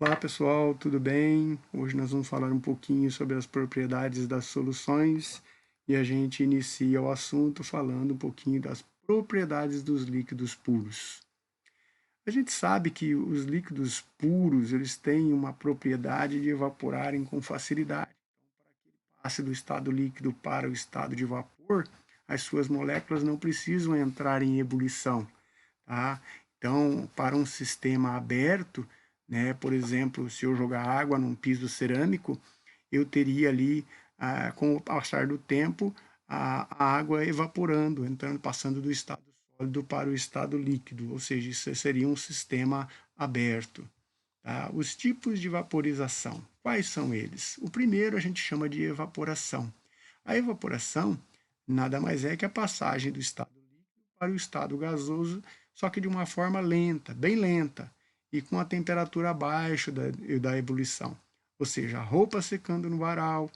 Olá pessoal, tudo bem? Hoje nós vamos falar um pouquinho sobre as propriedades das soluções e a gente inicia o assunto falando um pouquinho das propriedades dos líquidos puros. A gente sabe que os líquidos puros eles têm uma propriedade de evaporarem com facilidade. Passe do estado líquido para o estado de vapor, as suas moléculas não precisam entrar em ebulição, tá? Então, para um sistema aberto, né, por exemplo, se eu jogar água num piso cerâmico, eu teria ali, com o passar do tempo, a água evaporando, entrando, passando do estado sólido para o estado líquido, ou seja, isso seria um sistema aberto. Tá? Os tipos de vaporização, quais são eles? O primeiro a gente chama de evaporação. A evaporação nada mais é que a passagem do estado líquido para o estado gasoso, só que de uma forma lenta, bem lenta, e com a temperatura abaixo da ebulição. Ou seja, a roupa secando no varal,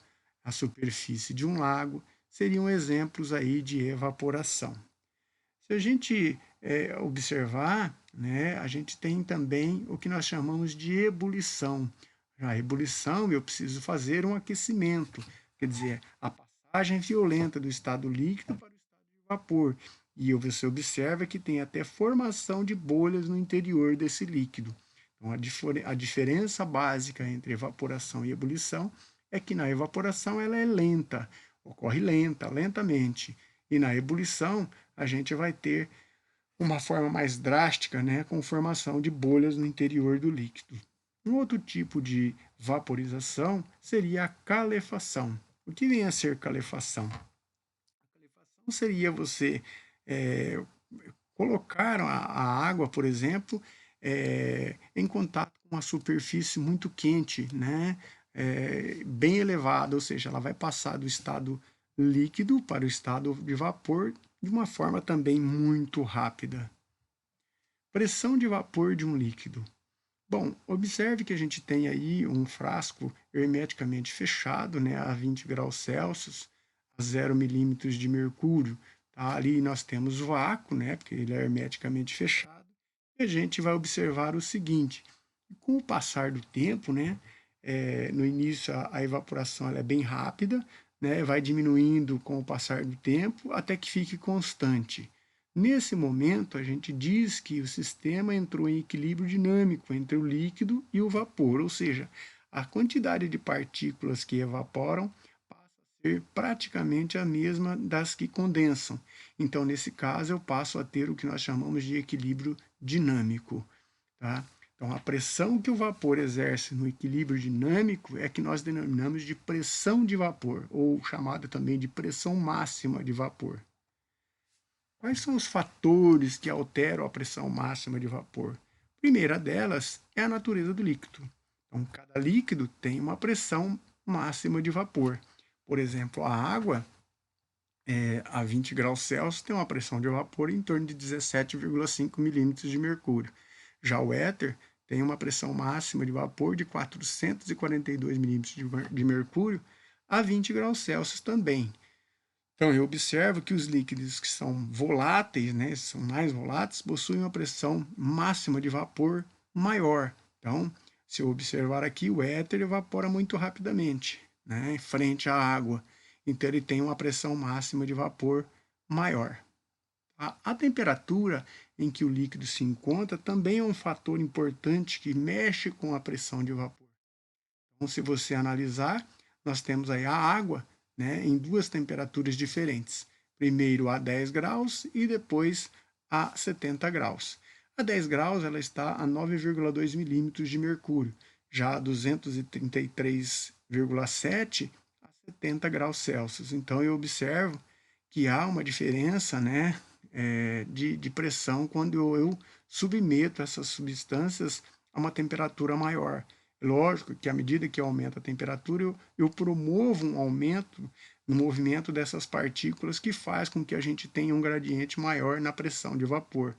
a superfície de um lago, seriam exemplos aí de evaporação. Se a gente observar, né, a gente tem também o que nós chamamos de ebulição. A ebulição, eu preciso fazer um aquecimento, quer dizer, a passagem violenta do estado líquido para o estado de vapor. E você observa que tem até formação de bolhas no interior desse líquido. Então, a diferença básica entre evaporação e ebulição é que na evaporação ela é lenta, ocorre lentamente. E na ebulição a gente vai ter uma forma mais drástica, né, com formação de bolhas no interior do líquido. Um outro tipo de vaporização seria a calefação. O que vem a ser calefação? A calefação seria você é, colocar a água, por exemplo, em contato com uma superfície muito quente, né, bem elevada, ou seja, ela vai passar do estado líquido para o estado de vapor de uma forma também muito rápida. Pressão de vapor de um líquido. Bom, observe que a gente tem aí um frasco hermeticamente fechado, né, a 20 graus Celsius, a 0 milímetros de mercúrio. Tá? Ali nós temos vácuo, né, porque ele é hermeticamente fechado. E a gente vai observar o seguinte: com o passar do tempo, né, no início a evaporação ela é bem rápida, né, vai diminuindo com o passar do tempo até que fique constante. Nesse momento, a gente diz que o sistema entrou em equilíbrio dinâmico entre o líquido e o vapor, ou seja, a quantidade de partículas que evaporam passa a ser praticamente a mesma das que condensam. Então, nesse caso, eu passo a ter o que nós chamamos de equilíbrio dinâmico. Tá? Então, a pressão que o vapor exerce no equilíbrio dinâmico é que nós denominamos de pressão de vapor, ou chamada também de pressão máxima de vapor. Quais são os fatores que alteram a pressão máxima de vapor? A primeira delas é a natureza do líquido. Então, cada líquido tem uma pressão máxima de vapor. Por exemplo, a água, a 20 graus Celsius, tem uma pressão de vapor em torno de 17,5 milímetros de mercúrio. Já o éter tem uma pressão máxima de vapor de 442 milímetros de mercúrio a 20 graus Celsius também. Então, eu observo que os líquidos que são voláteis, né, são mais voláteis, possuem uma pressão máxima de vapor maior. Então, se eu observar aqui, o éter evapora muito rapidamente, né, frente à água. Então, ele tem uma pressão máxima de vapor maior. A temperatura em que o líquido se encontra também é um fator importante que mexe com a pressão de vapor. Então, se você analisar, nós temos aí a água, né, em duas temperaturas diferentes. Primeiro a 10 graus e depois a 70 graus. A 10 graus ela está a 9,2 milímetros de mercúrio, já a 233,7 a 70 graus Celsius. Então eu observo que há uma diferença, né, de pressão quando eu submeto essas substâncias a uma temperatura maior. Lógico que à medida que aumenta a temperatura, eu promovo um aumento no movimento dessas partículas que faz com que a gente tenha um gradiente maior na pressão de vapor.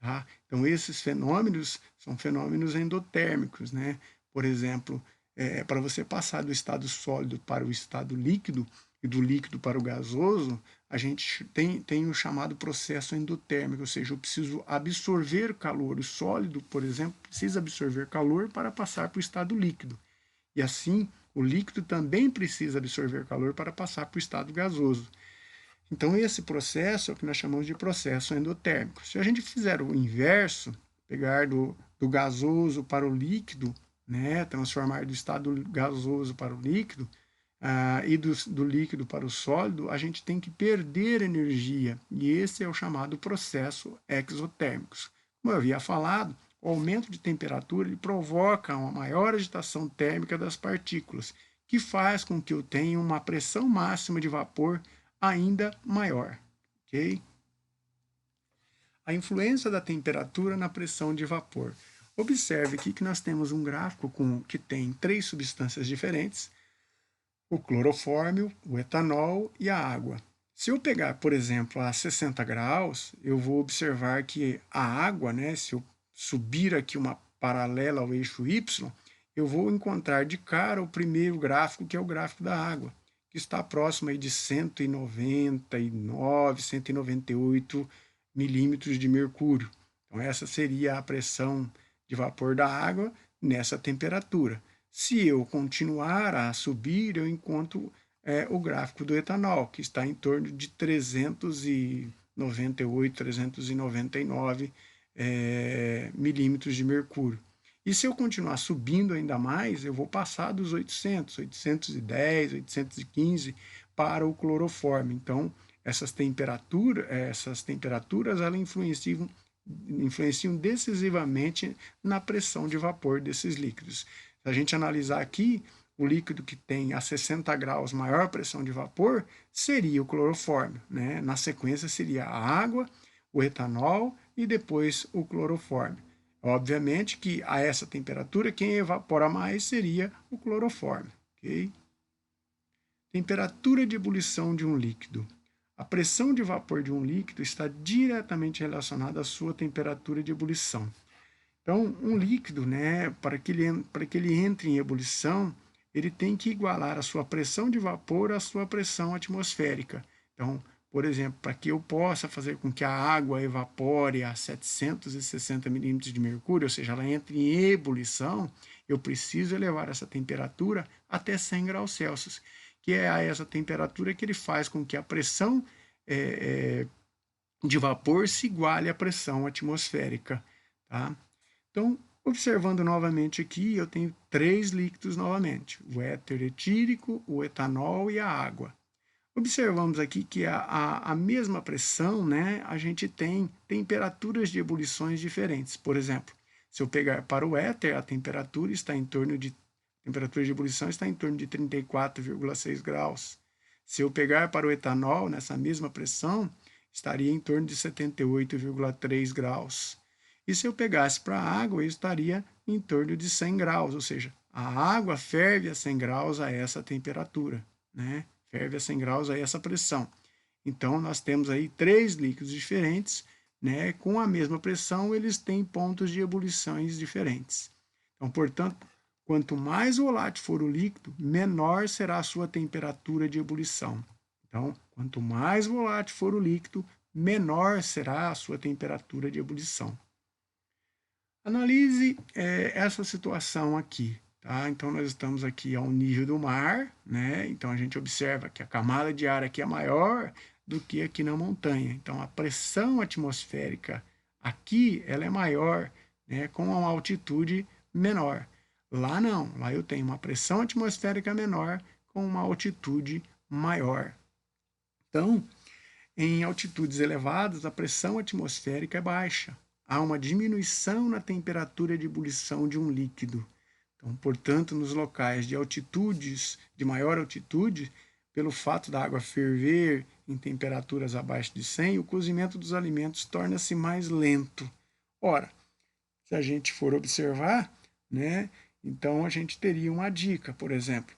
Tá? Então, esses fenômenos são fenômenos endotérmicos. Né? Por exemplo, para você passar do estado sólido para o estado líquido, e do líquido para o gasoso, a gente tem o chamado processo endotérmico, ou seja, eu preciso absorver calor. O sólido, por exemplo, precisa absorver calor para passar para o estado líquido. E assim, o líquido também precisa absorver calor para passar para o estado gasoso. Então, esse processo é o que nós chamamos de processo endotérmico. Se a gente fizer o inverso, pegar do gasoso para o líquido, né, transformar do estado gasoso para o líquido, e do líquido para o sólido, a gente tem que perder energia. E esse é o chamado processo exotérmico. Como eu havia falado, o aumento de temperatura ele provoca uma maior agitação térmica das partículas, que faz com que eu tenha uma pressão máxima de vapor ainda maior. Ok? A influência da temperatura na pressão de vapor. Observe aqui que nós temos um gráfico que tem 3 substâncias diferentes, o clorofórmio, o etanol e a água. Se eu pegar, por exemplo, a 60 graus, eu vou observar que a água, né, se eu subir aqui uma paralela ao eixo Y, eu vou encontrar de cara o primeiro gráfico, que é o gráfico da água, que está próximo aí de 199, 198 milímetros de mercúrio. Então, essa seria a pressão de vapor da água nessa temperatura. Se eu continuar a subir, eu encontro o gráfico do etanol, que está em torno de 398, 399 milímetros de mercúrio. E se eu continuar subindo ainda mais, eu vou passar dos 800, 810, 815 para o clorofórmio. Então, essas temperaturas elas influenciam decisivamente na pressão de vapor desses líquidos. Se a gente analisar aqui, o líquido que tem a 60 graus maior pressão de vapor seria o clorofórmio, né? Na sequência seria a água, o etanol e depois o clorofórmio. Obviamente que a essa temperatura quem evapora mais seria o clorofórmio, ok? Temperatura de ebulição de um líquido. A pressão de vapor de um líquido está diretamente relacionada à sua temperatura de ebulição. Então, um líquido, né, para que ele entre em ebulição, ele tem que igualar a sua pressão de vapor à sua pressão atmosférica. Então, por exemplo, para que eu possa fazer com que a água evapore a 760 milímetros de mercúrio, ou seja, ela entre em ebulição, eu preciso elevar essa temperatura até 100 graus Celsius, que é a essa temperatura que ele faz com que a pressão de vapor se iguale à pressão atmosférica. Tá? Então, observando novamente aqui, eu tenho 3 líquidos novamente, o éter etílico, o etanol e a água. Observamos aqui que a mesma pressão, né, a gente tem temperaturas de ebulições diferentes. Por exemplo, se eu pegar para o éter, a temperatura de ebulição está em torno de 34,6 graus. Se eu pegar para o etanol, nessa mesma pressão, estaria em torno de 78,3 graus. E se eu pegasse para a água, eu estaria em torno de 100 graus, ou seja, a água ferve a 100 graus a essa temperatura, né? Ferve a 100 graus a essa pressão. Então, nós temos aí 3 líquidos diferentes, né? Com a mesma pressão, eles têm pontos de ebulições diferentes. Então, portanto, quanto mais volátil for o líquido, menor será a sua temperatura de ebulição. Então, quanto mais volátil for o líquido, menor será a sua temperatura de ebulição. Analise essa situação aqui. Tá? Então, nós estamos aqui ao nível do mar, né? Então, a gente observa que a camada de ar aqui é maior do que aqui na montanha. Então, a pressão atmosférica aqui ela é maior, né? Com uma altitude menor. Lá não, lá eu tenho uma pressão atmosférica menor com uma altitude maior. Então, em altitudes elevadas, a pressão atmosférica é baixa. Há uma diminuição na temperatura de ebulição de um líquido. Então, portanto, nos locais de maior altitude, pelo fato da água ferver em temperaturas abaixo de 100, o cozimento dos alimentos torna-se mais lento. Ora, se a gente for observar, né, então a gente teria uma dica, por exemplo,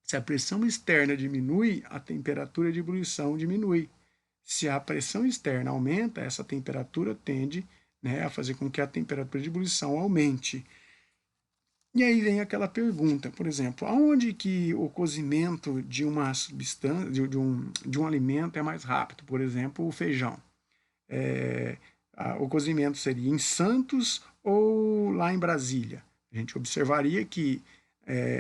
se a pressão externa diminui, a temperatura de ebulição diminui. Se a pressão externa aumenta, essa temperatura tende, né, a fazer com que a temperatura de ebulição aumente. E aí vem aquela pergunta, por exemplo, aonde que o cozimento de uma substância, de um alimento é mais rápido? Por exemplo, o feijão. O cozimento seria em Santos ou lá em Brasília? A gente observaria que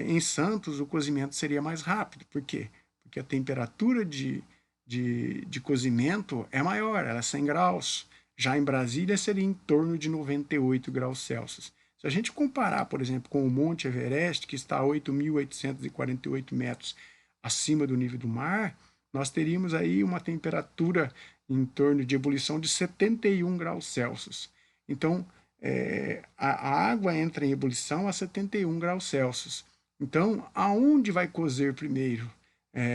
em Santos o cozimento seria mais rápido. Por quê? Porque a temperatura de cozimento é maior, ela é 100 graus. Já em Brasília seria em torno de 98 graus Celsius. Se a gente comparar, por exemplo, com o Monte Everest, que está a 8.848 metros acima do nível do mar, nós teríamos aí uma temperatura em torno de ebulição de 71 graus Celsius. Então, a água entra em ebulição a 71 graus Celsius. Então, aonde vai cozer primeiro?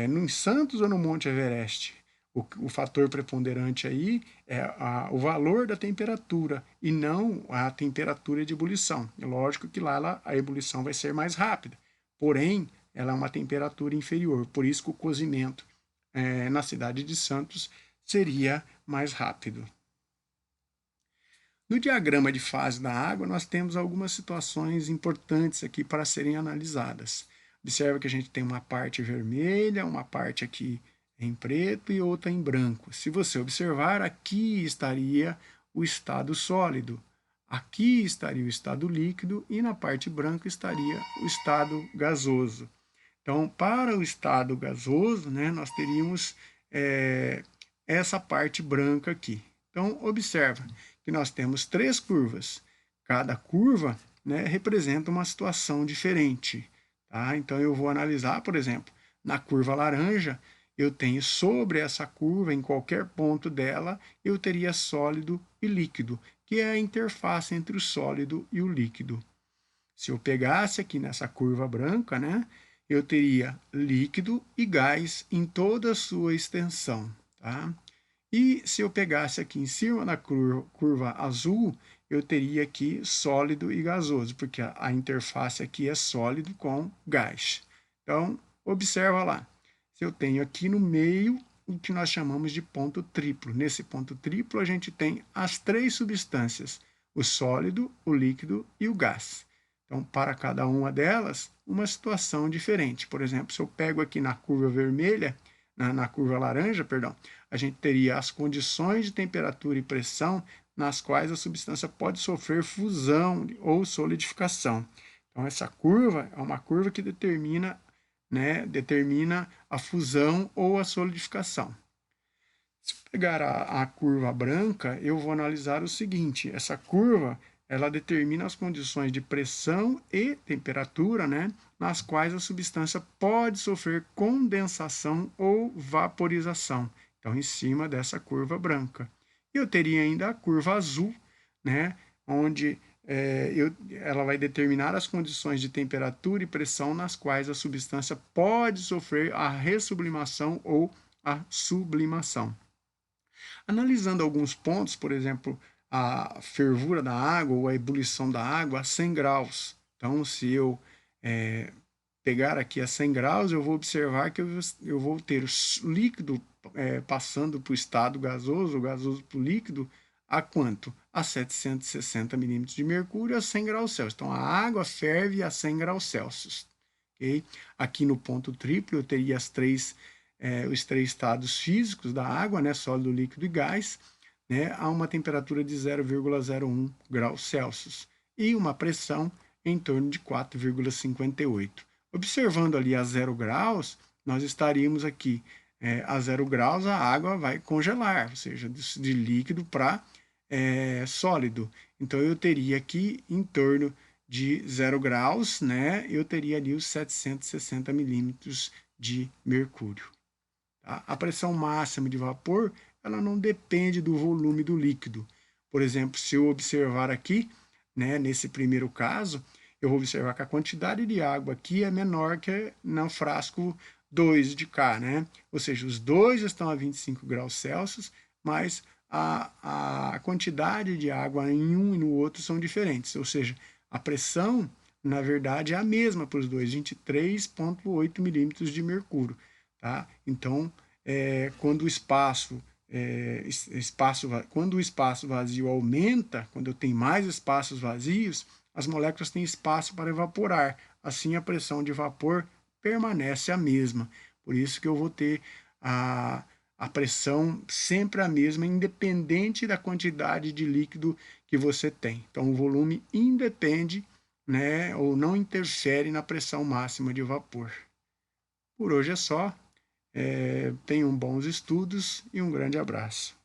No Santos ou no Monte Everest? O fator preponderante aí é o valor da temperatura e não a temperatura de ebulição. É lógico que lá a ebulição vai ser mais rápida, porém, ela é uma temperatura inferior. Por isso que o cozimento na cidade de Santos seria mais rápido. No diagrama de fase da água, nós temos algumas situações importantes aqui para serem analisadas. Observa que a gente tem uma parte vermelha, uma parte aqui em preto e outra em branco. Se você observar, aqui estaria o estado sólido, aqui estaria o estado líquido e na parte branca estaria o estado gasoso. Então, para o estado gasoso, né, nós teríamos essa parte branca aqui. Então, observa que nós temos 3 curvas. Cada curva, né, representa uma situação diferente. Tá? Então, eu vou analisar, por exemplo, na curva laranja, eu tenho sobre essa curva, em qualquer ponto dela, eu teria sólido e líquido, que é a interface entre o sólido e o líquido. Se eu pegasse aqui nessa curva branca, né, eu teria líquido e gás em toda a sua extensão. Tá? E se eu pegasse aqui em cima da curva azul, eu teria aqui sólido e gasoso, porque a interface aqui é sólido com gás. Então, observa lá. Se eu tenho aqui no meio o que nós chamamos de ponto triplo. Nesse ponto triplo, a gente tem as 3 substâncias, o sólido, o líquido e o gás. Então, para cada uma delas, uma situação diferente. Por exemplo, se eu pego aqui na curva vermelha, na curva laranja, perdão, a gente teria as condições de temperatura e pressão nas quais a substância pode sofrer fusão ou solidificação. Então, essa curva é uma curva que determina a fusão ou a solidificação. Se eu pegar a curva branca, eu vou analisar o seguinte: essa curva ela determina as condições de pressão e temperatura, né, nas quais a substância pode sofrer condensação ou vaporização. Então, em cima dessa curva branca. E eu teria ainda a curva azul, né, onde ela vai determinar as condições de temperatura e pressão nas quais a substância pode sofrer a ressublimação ou a sublimação. Analisando alguns pontos, por exemplo, a fervura da água ou a ebulição da água a 100 graus. Então, se eu pegar aqui a 100 graus, eu vou observar que eu vou ter o líquido passando para o estado gasoso, o gasoso para o líquido, a quanto? A 760 milímetros de mercúrio a 100 graus Celsius. Então, a água ferve a 100 graus Celsius. Okay? Aqui no ponto triplo, eu teria os 3 estados físicos da água, né, sólido, líquido e gás, né, a uma temperatura de 0,01 graus Celsius e uma pressão em torno de 4,58. Observando ali a 0 graus, nós estaríamos aqui a 0 graus, a água vai congelar, ou seja, de líquido para sólido. Então, eu teria aqui em torno de 0 graus, né, eu teria ali os 760 milímetros de mercúrio. Tá? A pressão máxima de vapor, ela não depende do volume do líquido. Por exemplo, se eu observar aqui, né, nesse primeiro caso, eu vou observar que a quantidade de água aqui é menor que no frasco 2 de cá, né? Ou seja, os dois estão a 25 graus Celsius, mas a quantidade de água em um e no outro são diferentes. Ou seja, a pressão, na verdade, é a mesma para os dois, 23,8 milímetros de mercúrio. Tá? Então, quando o espaço vazio aumenta, quando eu tenho mais espaços vazios, as moléculas têm espaço para evaporar. Assim, a pressão de vapor permanece a mesma. Por isso que eu vou ter a pressão sempre a mesma, independente da quantidade de líquido que você tem. Então, o volume independe, né, ou não interfere na pressão máxima de vapor. Por hoje é só. Tenham bons estudos e um grande abraço.